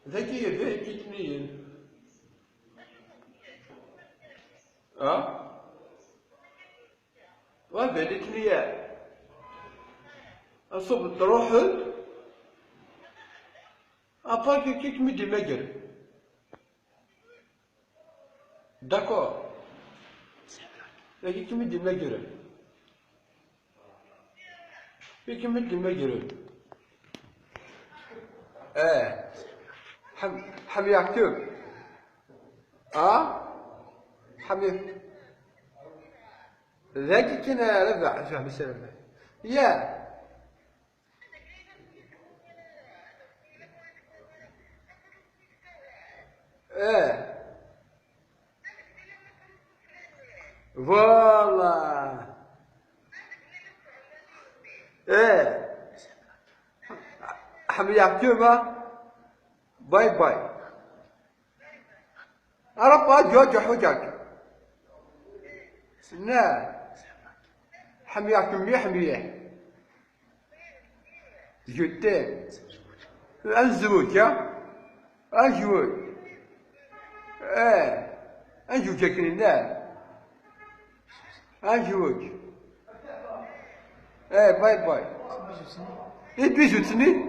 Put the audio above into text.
ذكي ذكي اثنين. وبالك اثنين أصب تروح أباكي كيك مدي مجر. داكور كيك مدي مجر. كيك مدي مجر. حمي يكتب. حمي ذاك كنا ربع شو بسبب يا والله حمي يكتب. باي باي أربعة جوج حجاج لا حمياك مليح مليح جدا الزوج الزوج الزوج كنا الزوج باي باي. إيه بيجوتني